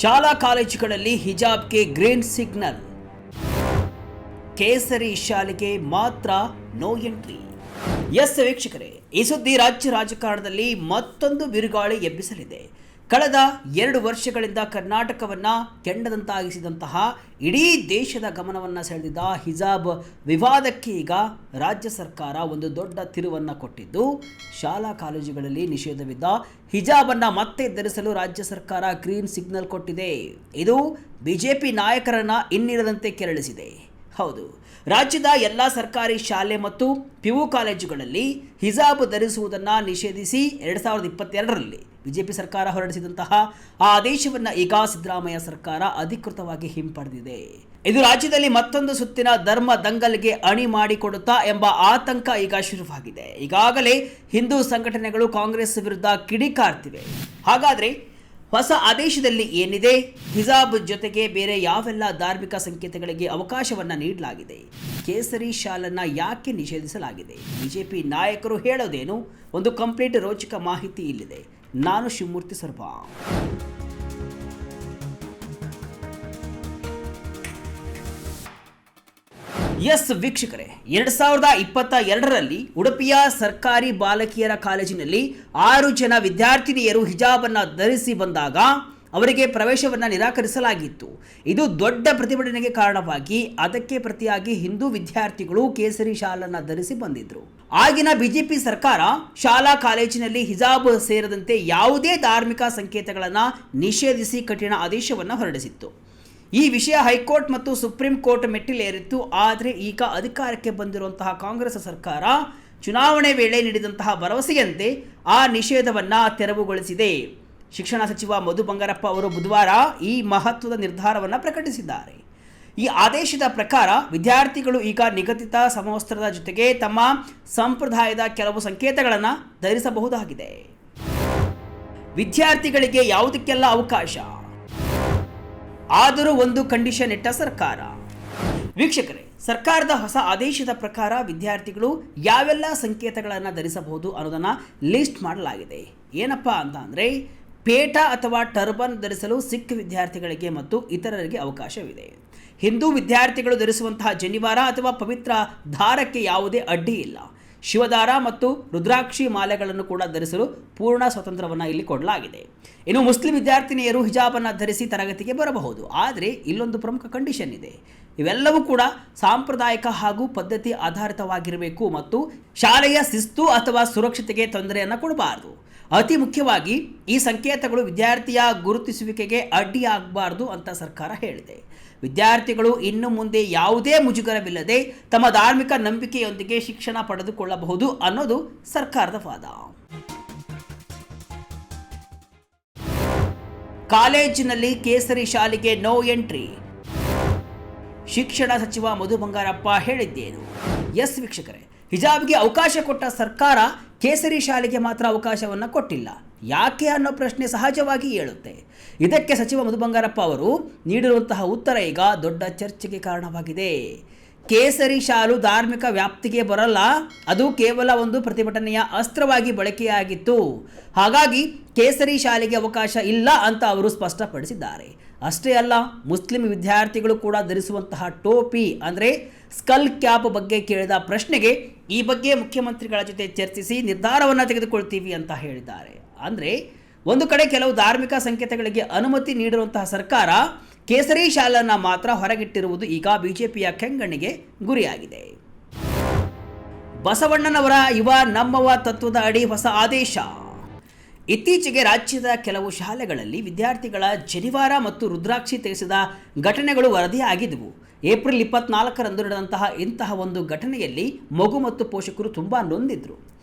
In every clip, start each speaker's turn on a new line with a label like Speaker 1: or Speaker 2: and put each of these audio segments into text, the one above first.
Speaker 1: ಶಾಲಾ ಕಾಲೇಜುಗಳಲ್ಲಿ ಹಿಜಾಬ್ಗೆ green signal. ಕೇಸರಿ ಶಾಲೆಗೆ ಮಾತ್ರ ನೋ ಎಂಟ್ರಿ. ಎಸ್ ವೀಕ್ಷಕರೇ, ಈ ಸುದ್ದಿ ರಾಜ್ಯ ರಾಜಕಾರಣದಲ್ಲಿ ಮತ್ತೊಂದು ಬಿರುಗಾಳಿ ಎಬ್ಬಿಸಲಿದೆ. ಕಳೆದ 2 ವರ್ಷಗಳಿಂದ ಕರ್ನಾಟಕವನ್ನು ಕೆಂಡದಂತಾಗಿಸಿದಂತಹ, ಇಡೀ ದೇಶದ ಗಮನವನ್ನು ಸೆಳೆದಿದ್ದ ಹಿಜಾಬ್ ವಿವಾದಕ್ಕೆ ಈಗ ರಾಜ್ಯ ಸರ್ಕಾರ ಒಂದು ದೊಡ್ಡ ತಿರುವನ್ನು ಕೊಟ್ಟಿದ್ದು, ಶಾಲಾ ಕಾಲೇಜುಗಳಲ್ಲಿ ನಿಷೇಧವಿದ್ದ ಹಿಜಾಬನ್ನು ಮತ್ತೆ ಧರಿಸಲು ರಾಜ್ಯ ಸರ್ಕಾರ ಗ್ರೀನ್ ಸಿಗ್ನಲ್ ಕೊಟ್ಟಿದೆ. ಇದು ಬಿಜೆಪಿ ನಾಯಕರನ್ನ ಇನ್ನಿರದಂತೆ ಕೆರಳಿಸಿದೆ. ಹೌದು, ರಾಜ್ಯದ ಎಲ್ಲ ಸರ್ಕಾರಿ ಶಾಲೆ ಮತ್ತು PU ಕಾಲೇಜುಗಳಲ್ಲಿ ಹಿಜಾಬ್ ಧರಿಸುವುದನ್ನು ನಿಷೇಧಿಸಿ 2022ರಲ್ಲಿ ಬಿಜೆಪಿ ಸರ್ಕಾರ ಹೊರಡಿಸಿದಂತಹ ಆ ಆದೇಶವನ್ನು ಈಗ ಸಿದ್ದರಾಮಯ್ಯ ಸರ್ಕಾರ ಅಧಿಕೃತವಾಗಿ ಹಿಂಪಡೆದಿದೆ. ಇದು ರಾಜ್ಯದಲ್ಲಿ ಮತ್ತೊಂದು ಸುತ್ತಿನ ಧರ್ಮ ದಂಗಲ್ಗೆ ಅಣಿ ಮಾಡಿಕೊಡುತ್ತಾ ಎಂಬ ಆತಂಕ ಈಗ ಶುರುವಾಗಿದೆ. ಈಗಾಗಲೇ ಹಿಂದೂ ಸಂಘಟನೆಗಳು ಕಾಂಗ್ರೆಸ್ ವಿರುದ್ಧ ಕಿಡಿಕಾರ್ತಿವೆ. ಹಾಗಾದರೆ ಹೊಸ ಆದೇಶದಲ್ಲಿ ಏನಿದೆ? ಹಿಜಾಬ್ ಜೊತೆಗೆ ಬೇರೆ ಯಾವೆಲ್ಲ ಧಾರ್ಮಿಕ ಸಂಕೇತಗಳಿಗೆ ಅವಕಾಶವನ್ನು ನೀಡಲಾಗಿದೆ? ಕೇಸರಿ ಶಾಲನ್ನು ಯಾಕೆ ನಿಷೇಧಿಸಲಾಗಿದೆ? ಬಿಜೆಪಿ ನಾಯಕರು ಹೇಳೋದೇನು? ಒಂದು ಕಂಪ್ಲೀಟ್ ರೋಚಕ ಮಾಹಿತಿ ಇಲ್ಲಿದೆ. ನಾನು ಶಿವಮೂರ್ತಿ ಸರ್ಬಾ. ಎಸ್ ವೀಕ್ಷಕರೇ, 2022ರಲ್ಲಿ ಉಡುಪಿಯ ಸರ್ಕಾರಿ ಬಾಲಕಿಯರ ಕಾಲೇಜಿನಲ್ಲಿ 6 ಜನ ವಿದ್ಯಾರ್ಥಿನಿಯರು ಹಿಜಾಬನ್ನು ಧರಿಸಿ ಬಂದಾಗ ಅವರಿಗೆ ಪ್ರವೇಶವನ್ನು ನಿರಾಕರಿಸಲಾಗಿತ್ತು. ಇದು ದೊಡ್ಡ ಪ್ರತಿಭಟನೆಗೆ ಕಾರಣವಾಗಿ ಅದಕ್ಕೆ ಪ್ರತಿಯಾಗಿ ಹಿಂದೂ ವಿದ್ಯಾರ್ಥಿಗಳು ಕೇಸರಿ ಶಾಲನ್ನು ಧರಿಸಿ ಬಂದಿದ್ರು. ಆಗಿನ ಬಿಜೆಪಿ ಸರ್ಕಾರ ಶಾಲಾ ಕಾಲೇಜಿನಲ್ಲಿ ಹಿಜಾಬ್ ಸೇರಿದಂತೆ ಯಾವುದೇ ಧಾರ್ಮಿಕ ಸಂಕೇತಗಳನ್ನು ನಿಷೇಧಿಸಿ ಕಠಿಣ ಆದೇಶವನ್ನು ಹೊರಡಿಸಿತ್ತು. ಈ ವಿಷಯ ಹೈಕೋರ್ಟ್ ಮತ್ತು ಸುಪ್ರೀಂ ಕೋರ್ಟ್ ಮೆಟ್ಟಿಲೇರಿತ್ತು. ಆದರೆ ಈಗ ಅಧಿಕಾರಕ್ಕೆ ಬಂದಿರುವಂತಹ ಕಾಂಗ್ರೆಸ್ ಸರ್ಕಾರ ಚುನಾವಣೆ ವೇಳೆ ನೀಡಿದಂತಹ ಭರವಸೆಯಂತೆ ಆ ನಿಷೇಧವನ್ನು ತೆರವುಗೊಳಿಸಿದೆ. ಶಿಕ್ಷಣ ಸಚಿವ ಮಧು ಬಂಗಾರಪ್ಪ ಅವರು ಬುಧವಾರ ಈ ಮಹತ್ವದ ನಿರ್ಧಾರವನ್ನು ಪ್ರಕಟಿಸಿದ್ದಾರೆ. ಈ ಆದೇಶದ ಪ್ರಕಾರ ವಿದ್ಯಾರ್ಥಿಗಳು ಈಗ ನಿಗದಿತ ಸಮವಸ್ತ್ರದ ಜೊತೆಗೆ ತಮ್ಮ ಸಂಪ್ರದಾಯದ ಕೆಲವು ಸಂಕೇತಗಳನ್ನು ಧರಿಸಬಹುದಾಗಿದೆ. ವಿದ್ಯಾರ್ಥಿಗಳಿಗೆ ಯಾವುದಕ್ಕೆಲ್ಲ ಅವಕಾಶ? ಆದರೂ ಒಂದು ಕಂಡೀಷನ್ ಇಟ್ಟ ಸರ್ಕಾರ. ವೀಕ್ಷಕರೇ, ಸರ್ಕಾರದ ಹೊಸ ಆದೇಶದ ಪ್ರಕಾರ ವಿದ್ಯಾರ್ಥಿಗಳು ಯಾವೆಲ್ಲ ಸಂಕೇತಗಳನ್ನು ಧರಿಸಬಹುದು ಅನ್ನೋದನ್ನು ಲಿಸ್ಟ್ ಮಾಡಲಾಗಿದೆ. ಏನಪ್ಪ ಅಂತ ಅಂದರೆ, ಪೇಟ ಅಥವಾ ಟರ್ಬನ್ ಧರಿಸಲು ಸಿಖ್ ವಿದ್ಯಾರ್ಥಿಗಳಿಗೆ ಮತ್ತು ಇತರರಿಗೆ ಅವಕಾಶವಿದೆ. ಹಿಂದೂ ವಿದ್ಯಾರ್ಥಿಗಳು ಧರಿಸುವಂತಹ ಜನಿವಾರ ಅಥವಾ ಪವಿತ್ರ ದಾರಕ್ಕೆ ಯಾವುದೇ ಅಡ್ಡಿ ಇಲ್ಲ. ಶಿವದಾರ ಮತ್ತು ರುದ್ರಾಕ್ಷಿ ಮಾಲೆಗಳನ್ನು ಕೂಡ ಧರಿಸಲು ಪೂರ್ಣ ಸ್ವಾತಂತ್ರ್ಯವನ್ನು ಇಲ್ಲಿ ಕೊಡಲಾಗಿದೆ. ಇನ್ನು ಮುಸ್ಲಿಂ ವಿದ್ಯಾರ್ಥಿನಿಯರು ಹಿಜಾಬನ್ನು ಧರಿಸಿ ತರಗತಿಗೆ ಬರಬಹುದು. ಆದರೆ ಇಲ್ಲೊಂದು ಪ್ರಮುಖ ಕಂಡೀಷನ್ ಇದೆ. ಇವೆಲ್ಲವೂ ಕೂಡ ಸಾಂಪ್ರದಾಯಿಕ ಹಾಗೂ ಪದ್ಧತಿ ಆಧಾರಿತವಾಗಿರಬೇಕು ಮತ್ತು ಶಾಲೆಯ ಶಿಸ್ತು ಅಥವಾ ಸುರಕ್ಷತೆಗೆ ತೊಂದರೆಯನ್ನು ಕೊಡಬಾರದು. ಅತಿ ಮುಖ್ಯವಾಗಿ ಈ ಸಂಕೇತಗಳು ವಿದ್ಯಾರ್ಥಿಯ ಗುರುತಿಸುವಿಕೆಗೆ ಅಡ್ಡಿಯಾಗಬಾರದು ಅಂತ ಸರ್ಕಾರ ಹೇಳಿದೆ. ವಿದ್ಯಾರ್ಥಿಗಳು ಇನ್ನು ಮುಂದೆ ಯಾವುದೇ ಮುಜುಗರವಿಲ್ಲದೆ ತಮ್ಮ ಧಾರ್ಮಿಕ ನಂಬಿಕೆಯೊಂದಿಗೆ ಶಿಕ್ಷಣ ಪಡೆದುಕೊಳ್ಳಬಹುದು ಅನ್ನೋದು ಸರ್ಕಾರದ ವಾದ. ಕಾಲೇಜಿನಲ್ಲಿ ಕೇಸರಿ ಶಾಲೆಗೆ ನೋ ಎಂಟ್ರಿ. ಶಿಕ್ಷಣ ಸಚಿವ ಮಧು ಬಂಗಾರಪ್ಪ ಹೇಳಿದ್ದೇನು? ಎಸ್ ವೀಕ್ಷಕರೇ, ಹಿಜಾಬ್ಗೆ ಅವಕಾಶ ಕೊಟ್ಟ ಸರ್ಕಾರ ಕೇಸರಿ ಶಾಲೆಗೆ ಮಾತ್ರ ಅವಕಾಶವನ್ನು ಕೊಟ್ಟಿಲ್ಲ. ಯಾಕೆ ಅನ್ನೋ ಪ್ರಶ್ನೆ ಸಹಜವಾಗಿ ಏಳುತ್ತೆ. ಇದಕ್ಕೆ ಸಚಿವ ಮಧು ಬಂಗಾರಪ್ಪ ಅವರು ನೀಡಿರುವಂತಹ ಉತ್ತರ ಈಗ ದೊಡ್ಡ ಚರ್ಚೆಗೆ ಕಾರಣವಾಗಿದೆ. ಕೇಸರಿ ಶಾಲು ಧಾರ್ಮಿಕ ವ್ಯಾಪ್ತಿಗೆ ಬರಲ್ಲ, ಅದು ಕೇವಲ ಒಂದು ಪ್ರತಿಭಟನೆಯ ಅಸ್ತ್ರವಾಗಿ ಬಳಕೆಯಾಗಿತ್ತು. ಹಾಗಾಗಿ ಕೇಸರಿ ಶಾಲೆಗೆ ಅವಕಾಶ ಇಲ್ಲ ಅಂತ ಅವರು ಸ್ಪಷ್ಟಪಡಿಸಿದ್ದಾರೆ. ಅಷ್ಟೇ ಅಲ್ಲ, ಮುಸ್ಲಿಂ ವಿದ್ಯಾರ್ಥಿಗಳು ಕೂಡ ಧರಿಸುವಂತಹ ಟೋಪಿ ಅಂದರೆ ಸ್ಕಲ್ ಕ್ಯಾಪ್ ಬಗ್ಗೆ ಕೇಳಿದ ಪ್ರಶ್ನೆಗೆ ಈ ಬಗ್ಗೆ ಮುಖ್ಯಮಂತ್ರಿಗಳ ಜೊತೆ ಚರ್ಚಿಸಿ ನಿರ್ಧಾರವನ್ನು ತೆಗೆದುಕೊಳ್ತೀವಿ ಅಂತ ಹೇಳಿದ್ದಾರೆ. ಅಂದರೆ ಒಂದು ಕಡೆ ಕೆಲವು ಧಾರ್ಮಿಕ ಸಂಕೇತಗಳಿಗೆ ಅನುಮತಿ ನೀಡಿರುವಂತಹ ಸರ್ಕಾರ ಕೇಸರಿ ಶಾಲನ್ನು ಮಾತ್ರ ಹೊರಗಿಟ್ಟಿರುವುದು ಈಗ ಬಿಜೆಪಿಯ ಕೆಂಗಣ್ಣಿಗೆ ಗುರಿಯಾಗಿದೆ. ಬಸವಣ್ಣನವರ ಯುವ ನಮ್ಮವ ತತ್ವದ ಅಡಿ ಹೊಸ ಆದೇಶ. ಇತ್ತೀಚೆಗೆ ರಾಜ್ಯದ ಕೆಲವು ಶಾಲೆಗಳಲ್ಲಿ ವಿದ್ಯಾರ್ಥಿಗಳ ಜನಿವಾರ ಮತ್ತು ರುದ್ರಾಕ್ಷಿ ತೆಗೆಸಿದ ಘಟನೆಗಳು ವರದಿಯಾಗಿದ್ದವು. ಏಪ್ರಿಲ್ 24ರಂದು ನಡೆದಂತಹ ಇಂತಹ ಒಂದು ಘಟನೆಯಲ್ಲಿ ಮಗು ಮತ್ತು ಪೋಷಕರು ತುಂಬ ನೊಂದಿದ್ರು.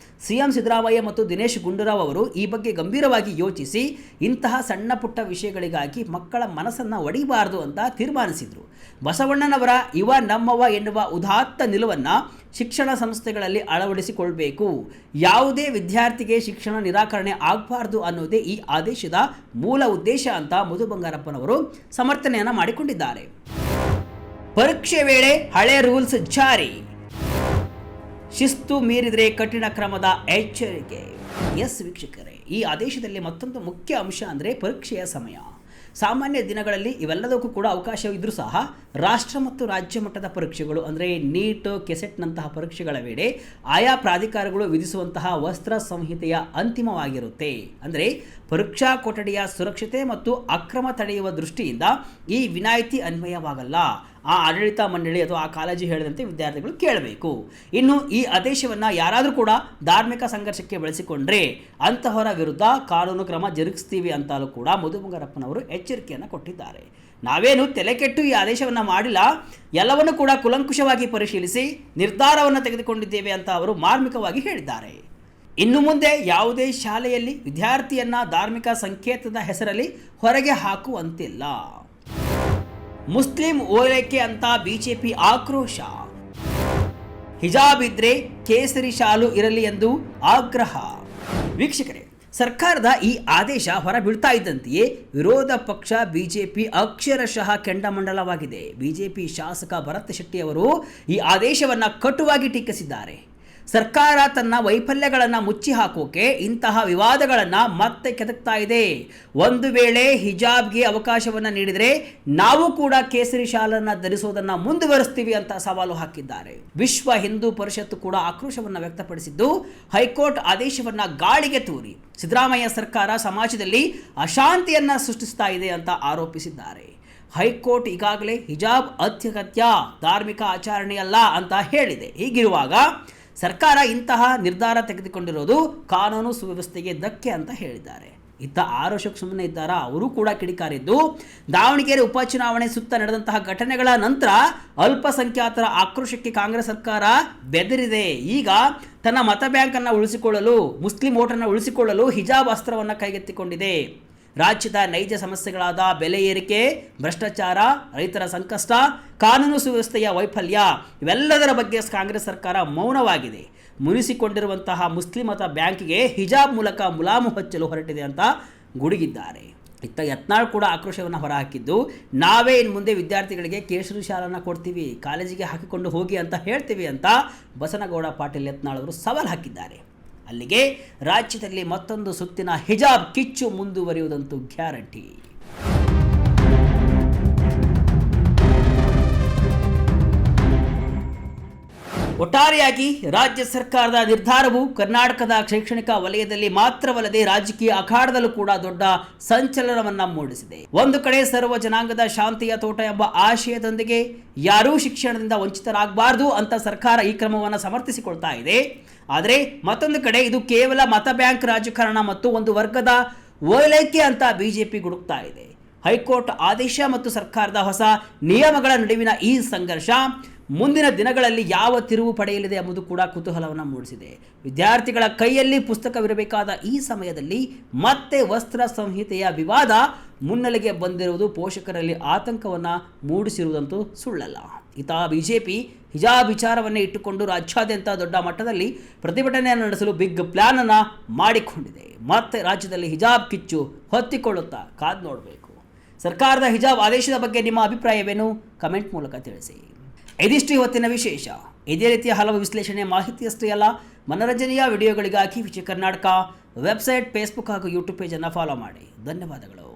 Speaker 1: CM ಸಿದ್ದರಾಮಯ್ಯ ಮತ್ತು ದಿನೇಶ್ ಗುಂಡೂರಾವ್ ಅವರು ಈ ಬಗ್ಗೆ ಗಂಭೀರವಾಗಿ ಯೋಚಿಸಿ ಇಂತಹ ಸಣ್ಣ ಪುಟ್ಟ ವಿಷಯಗಳಿಗಾಗಿ ಮಕ್ಕಳ ಮನಸ್ಸನ್ನು ಒಡಿಬಾರದು ಅಂತ ತೀರ್ಮಾನಿಸಿದರು. ಬಸವಣ್ಣನವರ ಯುವ ನಮ್ಮವ ಎನ್ನುವ ಉದಾತ್ತ ನಿಲುವನ್ನು ಶಿಕ್ಷಣ ಸಂಸ್ಥೆಗಳಲ್ಲಿ ಅಳವಡಿಸಿಕೊಳ್ಬೇಕು. ಯಾವುದೇ ವಿದ್ಯಾರ್ಥಿಗೆ ಶಿಕ್ಷಣ ನಿರಾಕರಣೆ ಆಗಬಾರ್ದು ಅನ್ನೋದೇ ಈ ಆದೇಶದ ಮೂಲ ಉದ್ದೇಶ ಅಂತ ಮಧು ಬಂಗಾರಪ್ಪನವರು ಸಮರ್ಥನೆಯನ್ನು ಮಾಡಿಕೊಂಡಿದ್ದಾರೆ. ಪರೀಕ್ಷೆ ವೇಳೆ ಹಳೆ ರೂಲ್ಸ್ ಜಾರಿ. ಶಿಸ್ತು ಮೀರಿದರೆ ಕಠಿಣ ಕ್ರಮದ ಎಚ್ಚರಿಕೆ. ಎಸ್ ವೀಕ್ಷಕರೇ, ಈ ಆದೇಶದಲ್ಲಿ ಮತ್ತೊಂದು ಮುಖ್ಯ ಅಂಶ ಅಂದರೆ ಪರೀಕ್ಷೆಯ ಸಮಯ. ಸಾಮಾನ್ಯ ದಿನಗಳಲ್ಲಿ ಇವೆಲ್ಲದಕ್ಕೂ ಕೂಡ ಅವಕಾಶವಿದ್ದರೂ ಸಹ ರಾಷ್ಟ್ರ ಮತ್ತು ರಾಜ್ಯ ಮಟ್ಟದ ಪರೀಕ್ಷೆಗಳು ಅಂದರೆ ನೀಟ್, ಕೆಸೆಟ್ನಂತಹ ಪರೀಕ್ಷೆಗಳ ವೇಳೆ ಆಯಾ ಪ್ರಾಧಿಕಾರಗಳು ವಿಧಿಸುವಂತಹ ವಸ್ತ್ರ ಸಂಹಿತೆಯ ಅಂತಿಮವಾಗಿರುತ್ತೆ. ಅಂದರೆ ಪರೀಕ್ಷಾ ಕೊಠಡಿಯ ಸುರಕ್ಷತೆ ಮತ್ತು ಅಕ್ರಮ ತಡೆಯುವ ದೃಷ್ಟಿಯಿಂದ ಈ ವಿನಾಯಿತಿ ಅನ್ವಯವಾಗಲ್ಲ. ಆ ಆಡಳಿತ ಮಂಡಳಿ ಅಥವಾ ಆ ಕಾಲೇಜು ಹೇಳಿದಂತೆ ವಿದ್ಯಾರ್ಥಿಗಳು ಕೇಳಬೇಕು. ಇನ್ನು ಈ ಆದೇಶವನ್ನು ಯಾರಾದರೂ ಕೂಡ ಧಾರ್ಮಿಕ ಸಂಘರ್ಷಕ್ಕೆ ಬಳಸಿಕೊಂಡ್ರೆ ಅಂತಹವರ ವಿರುದ್ಧ ಕಾನೂನು ಕ್ರಮ ಜರುಗಿಸ್ತೀವಿ ಅಂತಲೂ ಕೂಡ ಮಧು ಬಂಗಾರಪ್ಪನವರು ಎಚ್ಚರಿಕೆಯನ್ನು ಕೊಟ್ಟಿದ್ದಾರೆ. ನಾವೇನು ತಲೆಕೆಟ್ಟು ಈ ಆದೇಶವನ್ನು ಮಾಡಿಲ್ಲ, ಎಲ್ಲವನ್ನು ಕೂಡ ಕುಲಂಕುಷವಾಗಿ ಪರಿಶೀಲಿಸಿ ನಿರ್ಧಾರವನ್ನು ತೆಗೆದುಕೊಂಡಿದ್ದೇವೆ ಅಂತ ಅವರು ಮಾರ್ಮಿಕವಾಗಿ ಹೇಳಿದ್ದಾರೆ. ಇನ್ನು ಮುಂದೆ ಯಾವುದೇ ಶಾಲೆಯಲ್ಲಿ ವಿದ್ಯಾರ್ಥಿಯನ್ನ ಧಾರ್ಮಿಕ ಸಂಕೇತದ ಹೆಸರಲ್ಲಿ ಹೊರಗೆ ಹಾಕುವಂತಿಲ್ಲ. ಮುಸ್ಲಿಂ ಓಲೈಕೆ ಅಂತ ಬಿಜೆಪಿ ಆಕ್ರೋಶ. ಹಿಜಾಬ್ ಇದ್ರೆ ಕೇಸರಿ ಶಾಲು ಇರಲಿ ಎಂದು ಆಗ್ರಹ. ವೀಕ್ಷಕರೇ, ಸರ್ಕಾರದ ಈ ಆದೇಶ ಹೊರಬೀಳ್ತಾ ಇದ್ದಂತೆಯೇ ವಿರೋಧ ಪಕ್ಷ ಬಿಜೆಪಿ ಅಕ್ಷರಶಃ ಕೆಂಡಾಮಂಡಲವಾಗಿದೆ. ಬಿಜೆಪಿ ಶಾಸಕ ಭರತ್ ಶೆಟ್ಟಿ ಅವರು ಈ ಆದೇಶವನ್ನು ಕಟುವಾಗಿ ಟೀಕಿಸಿದ್ದಾರೆ. ಸರ್ಕಾರ ತನ್ನ ವೈಫಲ್ಯಗಳನ್ನು ಮುಚ್ಚಿ ಹಾಕೋಕೆ ಇಂತಹ ವಿವಾದಗಳನ್ನು ಮತ್ತೆ ಕೆದಕ್ತಾ ಇದೆ. ಒಂದು ವೇಳೆ ಹಿಜಾಬ್ಗೆ ಅವಕಾಶವನ್ನು ನೀಡಿದರೆ ನಾವು ಕೂಡ ಕೇಸರಿ ಶಾಲನ್ನು ಧರಿಸೋದನ್ನು ಮುಂದುವರಿಸ್ತೀವಿ ಅಂತ ಸವಾಲು ಹಾಕಿದ್ದಾರೆ. ವಿಶ್ವ ಹಿಂದೂ ಪರಿಷತ್ತು ಕೂಡ ಆಕ್ರೋಶವನ್ನು ವ್ಯಕ್ತಪಡಿಸಿದ್ದು, ಹೈಕೋರ್ಟ್ ಆದೇಶವನ್ನು ಗಾಳಿಗೆ ತೂರಿ ಸಿದ್ದರಾಮಯ್ಯ ಸರ್ಕಾರ ಸಮಾಜದಲ್ಲಿ ಅಶಾಂತಿಯನ್ನು ಸೃಷ್ಟಿಸ್ತಾ ಇದೆ ಅಂತ ಆರೋಪಿಸಿದ್ದಾರೆ. ಹೈಕೋರ್ಟ್ ಈಗಾಗಲೇ ಹಿಜಾಬ್ ಅತ್ಯಗತ್ಯ ಧಾರ್ಮಿಕ ಆಚರಣೆಯಲ್ಲ ಅಂತ ಹೇಳಿದೆ. ಹೀಗಿರುವಾಗ ಸರ್ಕಾರ ಇಂತಹ ನಿರ್ಧಾರ ತೆಗೆದುಕೊಂಡಿರೋದು ಕಾನೂನು ಸುವ್ಯವಸ್ಥೆಗೆ ಧಕ್ಕೆ ಅಂತ ಹೇಳಿದ್ದಾರೆ. ಇತ್ತ ಆರೋಶಕ್ ಸುಮ್ಮನೆ ಇದ್ದಾರಾ? ಅವರು ಕೂಡ ಕಿಡಿಕಾರಿದ್ದು, ದಾವಣಗೆರೆ ಉಪಚುನಾವಣೆ ಸುತ್ತ ನಡೆದಂತಹ ಘಟನೆಗಳ ನಂತರ ಅಲ್ಪಸಂಖ್ಯಾತರ ಆಕ್ರೋಶಕ್ಕೆ ಕಾಂಗ್ರೆಸ್ ಸರ್ಕಾರ ಬೆದರಿದೆ. ಈಗ ತನ್ನ ಮತ ಬ್ಯಾಂಕನ್ನು ಉಳಿಸಿಕೊಳ್ಳಲು, ಮುಸ್ಲಿಂ ವೋಟನ್ನು ಉಳಿಸಿಕೊಳ್ಳಲು ಹಿಜಾಬ್ ಅಸ್ತ್ರವನ್ನು ಕೈಗೆತ್ತಿಕೊಂಡಿದೆ. ರಾಜ್ಯದ ನೈಜ ಸಮಸ್ಯೆಗಳಾದ ಬೆಲೆ ಏರಿಕೆ, ಭ್ರಷ್ಟಾಚಾರ, ರೈತರ ಸಂಕಷ್ಟ, ಕಾನೂನು ಸುವ್ಯವಸ್ಥೆಯ ವೈಫಲ್ಯ ಇವೆಲ್ಲದರ ಬಗ್ಗೆ ಕಾಂಗ್ರೆಸ್ ಸರ್ಕಾರ ಮೌನವಾಗಿದೆ. ಮುನಿಸಿಕೊಂಡಿರುವಂತಹ ಮುಸ್ಲಿಂ ಮತ ಬ್ಯಾಂಕಿಗೆ ಹಿಜಾಬ್ ಮೂಲಕ ಮುಲಾಮು ಹಚ್ಚಲು ಹೊರಟಿದೆ ಅಂತ ಗುಡುಗಿದ್ದಾರೆ. ಇತ್ತ ಯತ್ನಾಳ್ ಕೂಡ ಆಕ್ರೋಶವನ್ನು ಹೊರಹಾಕಿದ್ದು, ನಾವೇ ಇನ್ನು ಮುಂದೆ ವಿದ್ಯಾರ್ಥಿಗಳಿಗೆ ಕೇಸರಿ ಶಾಲನ್ನು ಕೊಡ್ತೀವಿ, ಕಾಲೇಜಿಗೆ ಹಾಕಿಕೊಂಡು ಹೋಗಿ ಅಂತ ಹೇಳ್ತೀವಿ ಅಂತ ಬಸನಗೌಡ ಪಾಟೀಲ್ ಯತ್ನಾಳ್ ಅವರು ಸವಾಲು ಹಾಕಿದ್ದಾರೆ. ಅಲ್ಲಿಗೆ ರಾಜ್ಯದಲ್ಲಿ ಮತ್ತೊಂದು ಸುತ್ತಿನ ಹಿಜಾಬ್ ಕಿಚ್ಚು ಮುಂದುವರಿಯುವುದಂತೂ ಗ್ಯಾರಂಟಿ. ಒಟ್ಟಾರೆಯಾಗಿ ರಾಜ್ಯ ಸರ್ಕಾರದ ನಿರ್ಧಾರವು ಕರ್ನಾಟಕದ ಶೈಕ್ಷಣಿಕ ವಲಯದಲ್ಲಿ ಮಾತ್ರವಲ್ಲದೆ ರಾಜಕೀಯ ಅಖಾಡದಲ್ಲೂ ಕೂಡ ದೊಡ್ಡ ಸಂಚಲನವನ್ನ ಮೂಡಿಸಿದೆ. ಒಂದು ಕಡೆ ಸರ್ವ ಜನಾಂಗದ ಶಾಂತಿಯ ತೋಟ ಎಂಬ ಆಶಯದೊಂದಿಗೆ ಯಾರೂ ಶಿಕ್ಷಣದಿಂದ ವಂಚಿತರಾಗಬಾರದು ಅಂತ ಸರ್ಕಾರ ಈ ಕ್ರಮವನ್ನು ಸಮರ್ಥಿಸಿಕೊಳ್ತಾ ಇದೆ. ಆದರೆ ಮತ್ತೊಂದು ಕಡೆ ಇದು ಕೇವಲ ಮತ ಬ್ಯಾಂಕ್ ರಾಜಕಾರಣ ಮತ್ತು ಒಂದು ವರ್ಗದ ಓಲೈಕೆ ಅಂತ ಬಿಜೆಪಿ ಗುಡುಕ್ತಾ ಇದೆ. ಹೈಕೋರ್ಟ್ ಆದೇಶ ಮತ್ತು ಸರ್ಕಾರದ ಹೊಸ ನಿಯಮಗಳ ನಡುವಿನ ಈ ಸಂಘರ್ಷ ಮುಂದಿನ ದಿನಗಳಲ್ಲಿ ಯಾವ ತಿರುವು ಪಡೆಯಲಿದೆ ಎಂಬುದು ಕೂಡ ಕುತೂಹಲವನ್ನು ಮೂಡಿಸಿದೆ. ವಿದ್ಯಾರ್ಥಿಗಳ ಕೈಯಲ್ಲಿ ಪುಸ್ತಕವಿರಬೇಕಾದ ಈ ಸಮಯದಲ್ಲಿ ಮತ್ತೆ ವಸ್ತ್ರ ಸಂಹಿತೆಯ ವಿವಾದ ಮುನ್ನೆಲೆಗೆ ಬಂದಿರುವುದು ಪೋಷಕರಲ್ಲಿ ಆತಂಕವನ್ನು ಮೂಡಿಸಿರುವುದಂತೂ ಸುಳ್ಳಲ್ಲ. ಇತ ಬಿಜೆಪಿ ಹಿಜಾಬ್ ವಿಚಾರವನ್ನೇ ಇಟ್ಟುಕೊಂಡು ರಾಜ್ಯಾದ್ಯಂತ ದೊಡ್ಡ ಮಟ್ಟದಲ್ಲಿ ಪ್ರತಿಭಟನೆಯನ್ನು ನಡೆಸಲು ಬಿಗ್ ಪ್ಲಾನ್ ಅನ್ನು ಮಾಡಿಕೊಂಡಿದೆ. ಮತ್ತೆ ರಾಜ್ಯದಲ್ಲಿ ಹಿಜಾಬ್ ಕಿಚ್ಚು ಹೊತ್ತಿಕೊಳ್ಳುತ್ತಾ ಕಾದು ನೋಡಬೇಕು. ಸರ್ಕಾರದ ಹಿಜಾಬ್ ಆದೇಶದ ಬಗ್ಗೆ ನಿಮ್ಮ ಅಭಿಪ್ರಾಯವೇನು? ಕಮೆಂಟ್ ಮೂಲಕ ತಿಳಿಸಿ. ಇದಿಷ್ಟು ಇವತ್ತಿನ ವಿಶೇಷ. ಇದೇ ರೀತಿಯ ಹಲವು ವಿಶ್ಲೇಷಣೆ ಮಾಹಿತಿಯಷ್ಟೇ ಅಲ್ಲ, ಮನರಂಜನೆಯ ವಿಡಿಯೋಗಳಿಗಾಗಿ ವಿಜಯ ಕರ್ನಾಟಕ ವೆಬ್ಸೈಟ್, ಫೇಸ್ಬುಕ್ ಹಾಗೂ ಯೂಟ್ಯೂಬ್ ಪೇಜನ್ನು ಫಾಲೋ ಮಾಡಿ. ಧನ್ಯವಾದಗಳು.